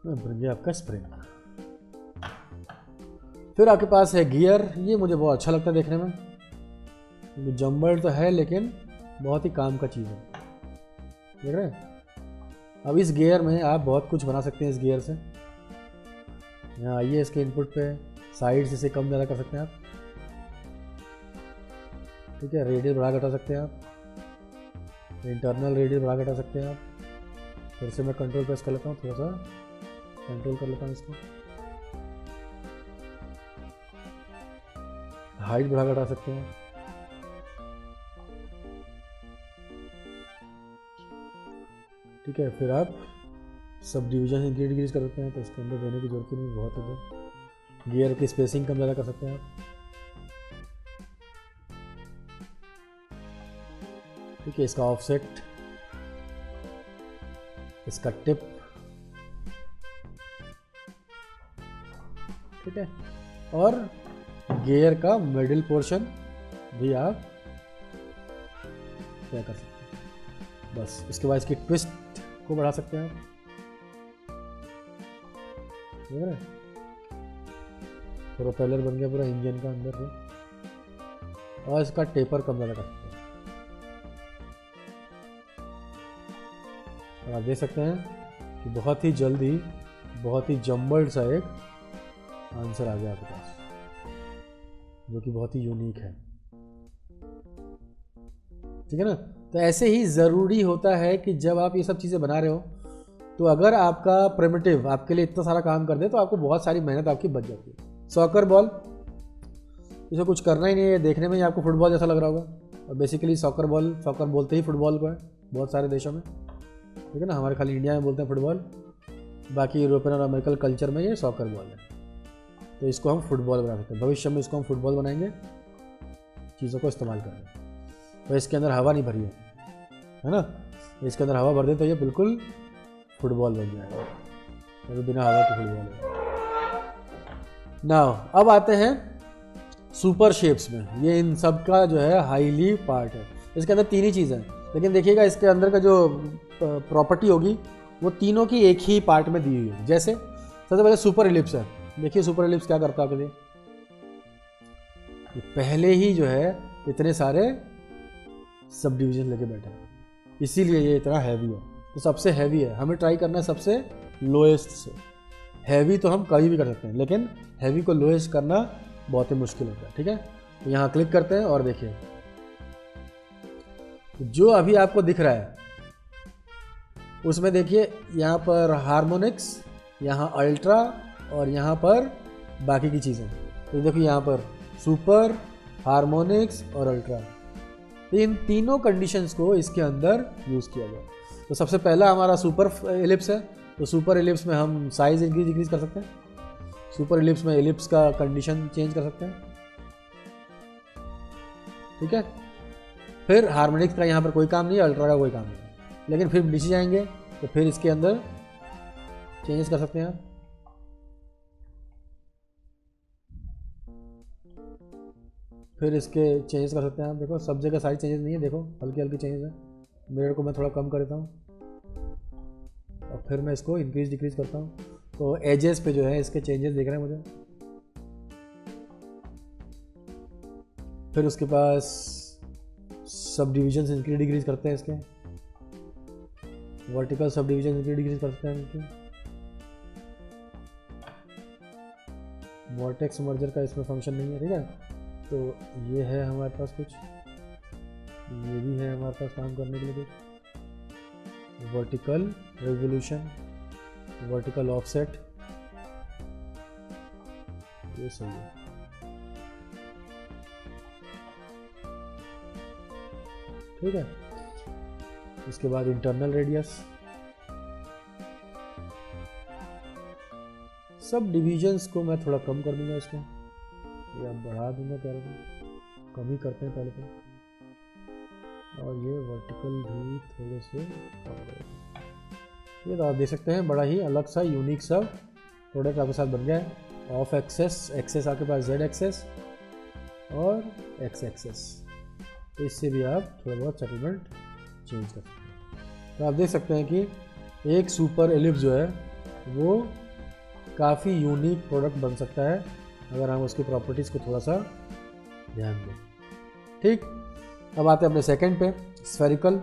बन आपका स्प्रिंग। फिर आपके पास है गियर। ये मुझे बहुत अच्छा लगता है देखने में, क्योंकि जम्बल तो है लेकिन बहुत ही काम का चीज़ है, देख रहे हैं। अब इस गियर में आप बहुत कुछ बना सकते हैं। इस गियर से यहाँ आइए, इसके इनपुट पे साइड से इसे कम ज़्यादा कर सकते हैं आप, ठीक है। रेडियस बढ़ा घटा सकते हैं आप, इंटरनल रेडियस बढ़ा घटा सकते हैं आप। फिर से मैं कंट्रोल प्रेस कर लेता हूँ, थोड़ा सा कंट्रोल कर लेता हूँ इसको, हाइट बढ़ा घटा सकते हैं, ठीक है। फिर आप सब डिवीजन इंक्रीज डिक्रीज कर सकते हैं, तो इसके अंदर देने की जरूरत नहीं, बहुत है। गियर की स्पेसिंग कम ज़्यादा कर सकते हैं आप, ठीक है। इसका ऑफसेट, इसका टिप, ठीक है। और गियर का मिडिल पोर्शन भी आप क्या कर सकते हैं, बस। उसके बाद इसकी ट्विस्ट को बढ़ा सकते हैं आप, देख रहे हैं। प्रोपेलर बन गया पूरा इंजन का अंदर से। और इसका टेपर कम ज़्यादा कर सकते हैं। और आप देख सकते हैं कि बहुत ही जल्दी बहुत ही जम्बल्ड सा एक आंसर आ गया आपके पास, जो कि बहुत ही यूनिक है, ठीक है ना। तो ऐसे ही ज़रूरी होता है कि जब आप ये सब चीज़ें बना रहे हो, तो अगर आपका प्रिमिटिव आपके लिए इतना सारा काम कर दे तो आपको बहुत सारी मेहनत आपकी बच जाती है। सॉकर बॉल, इसे कुछ करना ही नहीं है, देखने में ही आपको फुटबॉल जैसा लग रहा होगा। और बेसिकली सॉकर बॉल, सॉकर बोलते ही फुटबॉल को है बहुत सारे देशों में, ठीक है ना। हमारे खाली इंडिया में बोलते हैं फुटबॉल, बाकी यूरोपियन और अमेरिकन कल्चर में ये सॉकर बॉल है। तो इसको हम फुटबॉल बना सकते हैं, भविष्य में इसको हम फुटबॉल बनाएंगे, चीज़ों को इस्तेमाल करेंगे। तो इसके अंदर हवा नहीं भरी है ना, इसके अंदर हवा भर दें तो ये बिल्कुल फुटबॉल बन जाएगा, तो बिना हवा के फुटबॉल है। नाउ अब आते हैं सुपर शेप्स में। ये इन सब का जो है हाईली पार्ट है। इसके अंदर तीन ही चीज़ है, लेकिन देखिएगा इसके अंदर का जो प्रॉपर्टी होगी वो तीनों की एक ही पार्ट में दी हुई है। जैसे सबसे पहले सुपर इलिप्स है। देखिए सुपर इलिप्स क्या करता है आपके लिए, पहले ही जो है इतने सारे सब डिवीजन लेके बैठा है, इसीलिए ये इतना हैवी है। तो सबसे हैवी है, हमें ट्राई करना है सबसे लोएस्ट से। हैवी तो हम कभी भी कर सकते हैं, लेकिन हैवी को लोएस्ट करना बहुत ही मुश्किल होता है, ठीक है। तो यहाँ क्लिक करते हैं और देखिए जो अभी आपको दिख रहा है उसमें देखिए यहाँ पर हार्मोनिक्स, यहाँ अल्ट्रा और यहाँ पर बाकी की चीज़ें। तो देखिए यहाँ पर सुपर, हार्मोनिक्स और अल्ट्रा, इन तीनों कंडीशंस को इसके अंदर यूज़ किया गया। तो सबसे पहला हमारा सुपर एलिप्स है। तो सुपर एलिप्स में हम साइज इंक्रीज डिक्रीज कर सकते हैं, सुपर एलिप्स में एलिप्स का कंडीशन चेंज कर सकते हैं, ठीक है। फिर हार्मोनिक्स का यहाँ पर कोई काम नहीं है, अल्ट्रा का कोई काम नहीं है, लेकिन फिर नीचे जाएंगे तो फिर इसके अंदर चेंजेस कर सकते हैं आप। फिर इसके चेंजेस कर सकते हैं आप। देखो सब जगह सारी चेंजेस नहीं है, देखो हल्की हल्की चेंजेस है। मिरर को मैं थोड़ा कम कर देता हूँ और फिर मैं इसको इंक्रीज डिक्रीज करता हूँ, तो एजेस पे जो है इसके चेंजेस दिख रहे हैं मुझे। फिर उसके पास सब डिविजन इंक्रीज डिक्रीज करते हैं इसके, vertical sub division increase decrease करते हैं इनके। वर्टेक्स मर्जर का इसमें फंक्शन नहीं है, ठीक है। तो ये है हमारे पास कुछ, ये भी है हमारे पास काम करने के लिए कुछ। वर्टिकल रेवोल्यूशन, वर्टिकल ऑफसेट, ये सही है, ठीक है। इसके बाद इंटरनल रेडियस, सब डिविजन्स को मैं थोड़ा कम कर दूंगा इसको, या बढ़ा दूंगा, पहले तो कम ही करते हैं पहले तो। और ये वर्टिकल भी थोड़े से, ये तो आप देख सकते हैं बड़ा ही अलग सा यूनिक सा प्रोडक्ट आपके साथ बन गया है। ऑफ एक्सेस, एक्सेस आपके पास जेड एक्सेस और एक्स एक्सेस, तो इससे भी आप थोड़ा बहुत सेटलमेंट चेंज कर सकते हैं। तो आप देख सकते हैं कि एक सुपर एलिप्स जो है वो काफ़ी यूनिक प्रोडक्ट बन सकता है अगर हम उसकी प्रॉपर्टीज़ को थोड़ा सा ध्यान दें। ठीक, अब आते हैं अपने सेकंड पे, स्फेरिकल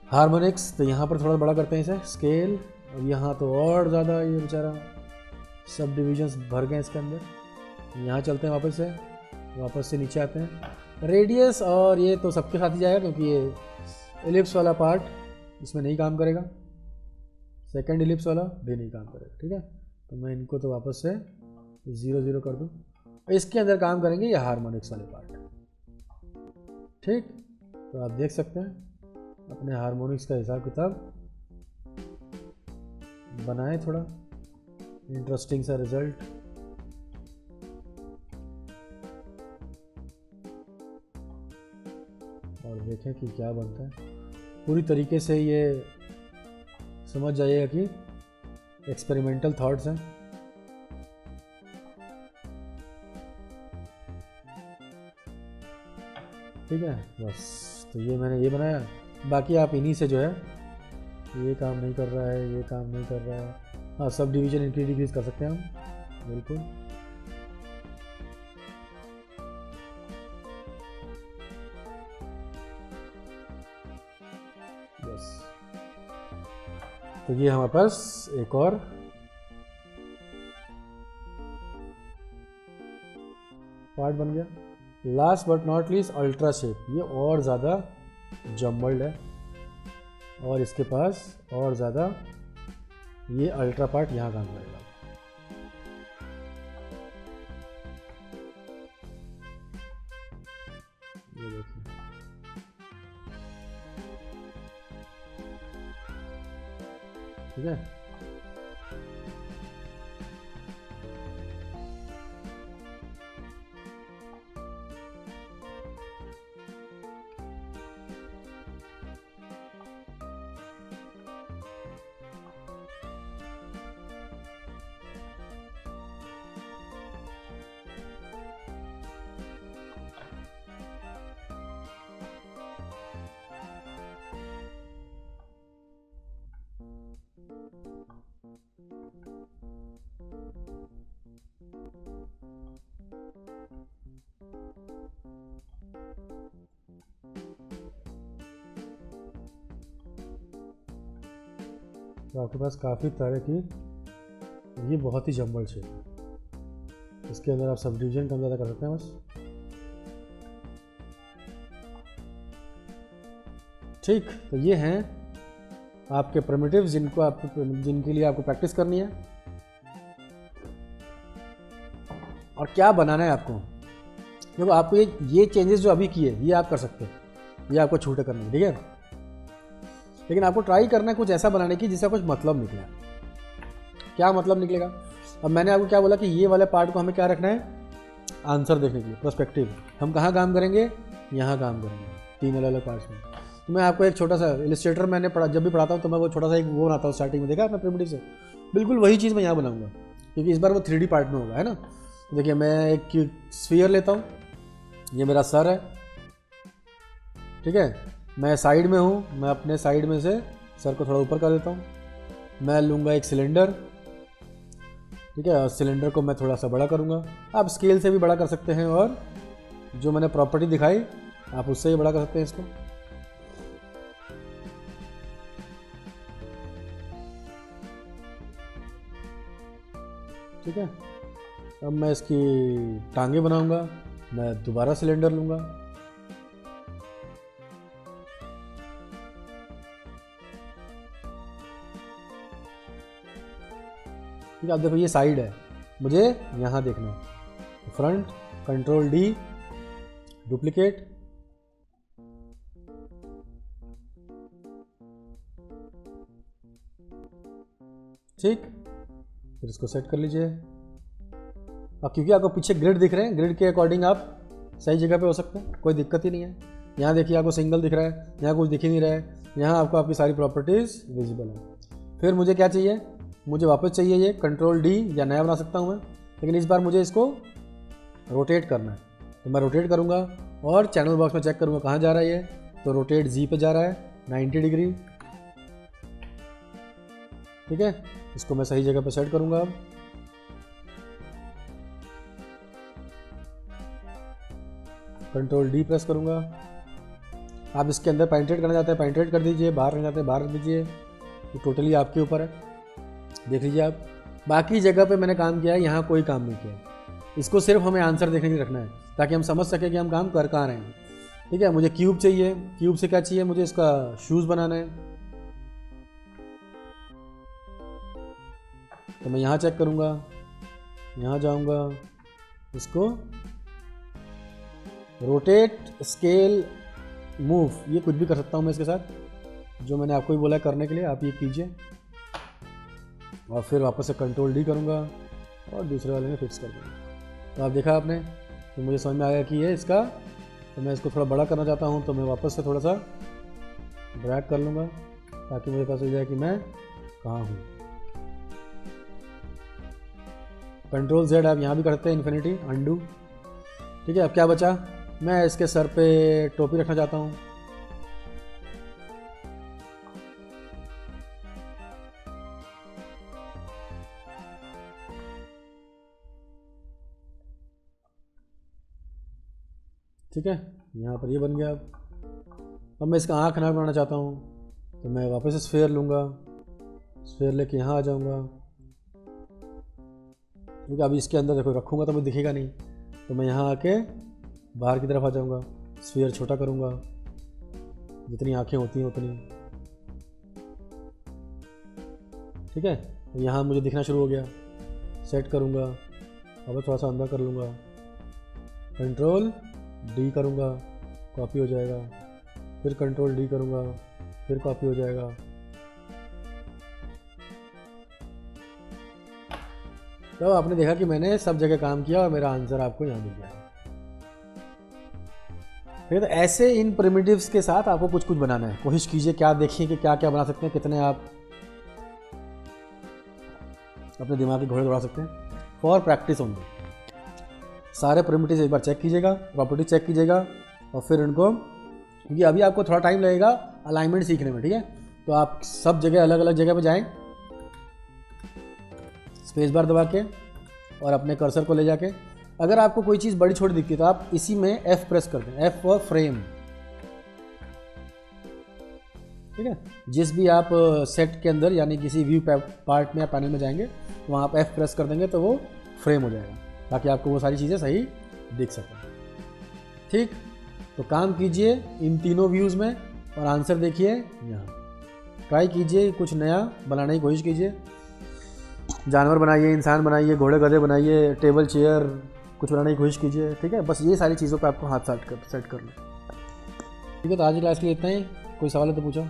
हार्मोनिक्स। तो यहाँ पर थोड़ा बड़ा करते हैं इसे, स्केल। अब यहाँ तो और ज़्यादा ये बेचारा सब डिविजन्स भर गए इसके अंदर। यहाँ चलते हैं वापस से नीचे आते हैं, रेडियस। और ये तो सबके साथ ही जाएगा क्योंकि ये एलिप्स वाला पार्ट इसमें नहीं काम करेगा, सेकंड एलिप्स वाला भी नहीं काम करेगा। ठीक है, तो मैं इनको तो वापस से 0 0 कर दूँ। इसके अंदर काम करेंगे ये हार्मोनिक्स वाले पार्ट। ठीक, तो आप देख सकते हैं अपने हार्मोनिक्स का हिसाब किताब बनाएं, थोड़ा इंटरेस्टिंग सा रिजल्ट। और देखें कि क्या बनता है। पूरी तरीके से ये समझ जाइएगा कि एक्सपेरिमेंटल थॉट्स हैं। ठीक है, बस तो ये मैंने ये बनाया। बाकी आप इन्हीं से जो है, ये काम नहीं कर रहा है, ये काम नहीं कर रहा है, हाँ सब डिवीजन इंक्रीज डिक्रीज कर सकते हैं हम, बिल्कुल। बस, तो ये हमारे पास एक और पार्ट बन गया। Last but not least ultra shape, ये और ज़्यादा जम्बल्ड है और इसके पास और ज़्यादा ये अल्ट्रा पार्ट यहाँ काम करेगा। ये देखिए, ठीक है। तो आपके पास काफ़ी तरह की, ये बहुत ही जम्बल शेप है, इसके अंदर आप सब डिवीजन कम ज़्यादा कर सकते हैं बस। ठीक, तो ये हैं आपके प्रिमिटिव्स जिनके लिए आपको प्रैक्टिस करनी है। और क्या बनाना है आपको, देखो आपको ये चेंजेस जो अभी किए ये आप कर सकते हैं, ये आपको छूटे करनी है, ठीक है। लेकिन आपको ट्राई करना है कुछ ऐसा बनाने की जिसका कुछ मतलब निकले। क्या मतलब निकलेगा, अब मैंने आपको क्या बोला कि ये वाले पार्ट को हमें क्या रखना है, आंसर देखने के लिए, पर्सपेक्टिव। हम कहाँ काम करेंगे, यहाँ काम करेंगे, 3 अलग अलग पार्ट्स में। तो मैं आपको एक छोटा सा इलिस्ट्रेटर मैंने जब भी पढ़ाता हूँ तो मैं वो छोटा सा एक वो बनाता हूँ स्टार्टिंग में, देखा आपने प्रिमिटिव से, बिल्कुल वही चीज़ मैं यहाँ बनाऊँगा क्योंकि इस बार वो 3D पार्ट में होगा, है ना। तो देखिए मैं एक स्फीयर लेता हूँ, ये मेरा सर है, ठीक है। मैं साइड में हूँ, मैं अपने साइड में से सर को थोड़ा ऊपर कर देता हूँ। मैं लूँगा एक सिलेंडर, ठीक है, और सिलेंडर को मैं थोड़ा सा बड़ा करूँगा। आप स्केल से भी बड़ा कर सकते हैं और जो मैंने प्रॉपर्टी दिखाई आप उससे भी बड़ा कर सकते हैं इसको। ठीक है, अब मैं इसकी टांगे बनाऊँगा, मैं दोबारा सिलेंडर लूँगा, ठीक है। अब देखो ये साइड है, मुझे यहाँ देखना है, फ्रंट कंट्रोल D डुप्लीकेट, ठीक। फिर इसको सेट कर लीजिए। अब क्योंकि आपको पीछे ग्रिड दिख रहे हैं, ग्रिड के अकॉर्डिंग आप सही जगह पे हो सकते हैं, कोई दिक्कत ही नहीं है। यहाँ देखिए आपको सिंगल दिख रहा है, यहाँ कुछ दिख ही नहीं रहा है, यहाँ आपको आपकी सारी प्रॉपर्टीज़ विजिबल है। फिर मुझे क्या चाहिए, मुझे वापस चाहिए ये Ctrl+D, या नया बना सकता हूँ मैं, लेकिन इस बार मुझे इसको रोटेट करना है। तो मैं रोटेट करूँगा और चैनल बॉक्स में चेक करूँगा कहाँ जा रहा है ये, तो रोटेट Z पे जा रहा है 90 डिग्री। ठीक है, इसको मैं सही जगह पे सेट करूँगा। अब Ctrl+D प्रेस करूँगा। आप इसके अंदर पेनिट्रेट करना चाहते हैं पेनिट्रेट कर दीजिए, बाहर रहना चाहते हैं बाहर रख दीजिए, तो टोटली आपके ऊपर है। देख लीजिए आप, बाकी जगह पे मैंने काम किया है, यहाँ कोई काम नहीं किया है। इसको सिर्फ हमें आंसर देखने के लिए रखना है ताकि हम समझ सकें कि हम काम कर कहाँ रहे हैं। ठीक है, मुझे क्यूब चाहिए, क्यूब से क्या चाहिए, मुझे इसका शूज़ बनाना है। तो मैं यहाँ चेक करूँगा, यहाँ जाऊँगा, इसको रोटेट, स्केल, मूव, ये कुछ भी कर सकता हूँ मैं इसके साथ, जो मैंने आपको भी बोला करने के लिए आप ये कीजिए। और फिर वापस से Ctrl+D करूँगा और दूसरे वाले में फिक्स कर दूँगा। तो आप देखा आपने कि मुझे समझ में आ गया कि ये इसका, तो मैं इसको थोड़ा बड़ा करना चाहता हूँ, तो मैं वापस से थोड़ा सा ड्रैग कर लूँगा ताकि मुझे पता चल जाए कि मैं कहाँ हूँ। Ctrl+Z आप यहाँ भी कर सकते हैं, इन्फिनिटी, अंडू। ठीक है, अब क्या बचा, मैं इसके सर पे टोपी रखना चाहता हूँ। ठीक है, यहाँ पर ये बन गया। अब मैं इसका आँख ना बनाना चाहता हूँ, तो मैं वापस से स्फेयर लूँगा, स्फेयर लेके यहाँ आ जाऊँगा। ठीक है, अभी इसके अंदर देखो रखूँगा तो मुझे दिखेगा नहीं, तो मैं यहाँ आके बाहर की तरफ आ जाऊँगा, स्फीयर छोटा करूँगा, जितनी आँखें होती हैं उतनी। ठीक है, तो यहाँ मुझे दिखना शुरू हो गया, सेट करूँगा, अब थोड़ा सा अंदर कर लूँगा, Ctrl+D करूँगा, कॉपी हो जाएगा, फिर Ctrl+D करूँगा, फिर कॉपी हो जाएगा। तो आपने देखा कि मैंने सब जगह काम किया और मेरा आंसर आपको यहाँ मिल गया। ठीक है, तो ऐसे इन प्रिमिटिव्स के साथ आपको कुछ कुछ बनाना है। कोशिश कीजिए, क्या देखिए कि क्या क्या बना सकते हैं, कितने आप अपने दिमाग के घोड़े दौड़ा सकते हैं। फॉर प्रैक्टिस ओनली सारे प्रिमिटिव्स एक बार चेक कीजिएगा, प्रॉपर्टी चेक कीजिएगा, और फिर इनको, क्योंकि अभी आपको थोड़ा टाइम लगेगा अलाइनमेंट सीखने में। ठीक है, तो आप सब जगह अलग अलग जगह पे जाएं, स्पेस बार दबा के और अपने कर्सर को ले जाके, अगर आपको कोई चीज़ बड़ी छोटी दिखती है तो आप इसी में F प्रेस कर दें, F फॉर फ्रेम। ठीक है, जिस भी आप सेट के अंदर यानी किसी व्यू पार्ट में या पैनल में जाएंगे तो वहाँ आप F प्रेस कर देंगे तो वो फ्रेम हो जाएगा, ताकि आपको वो सारी चीज़ें सही दिख सकें। ठीक, तो काम कीजिए इन तीनों व्यूज़ में और आंसर देखिए यहाँ। ट्राई कीजिए, कुछ नया बनाने की कोशिश कीजिए, जानवर बनाइए, इंसान बनाइए, घोड़े गधे बनाइए, टेबल चेयर कुछ बनाने की कोशिश कीजिए। ठीक है, बस ये सारी चीज़ों पे आपको हाथ सेट कर लो। ठीक है, तो आज की क्लास के लिए इतना ही। कोई सवाल है तो पूछो।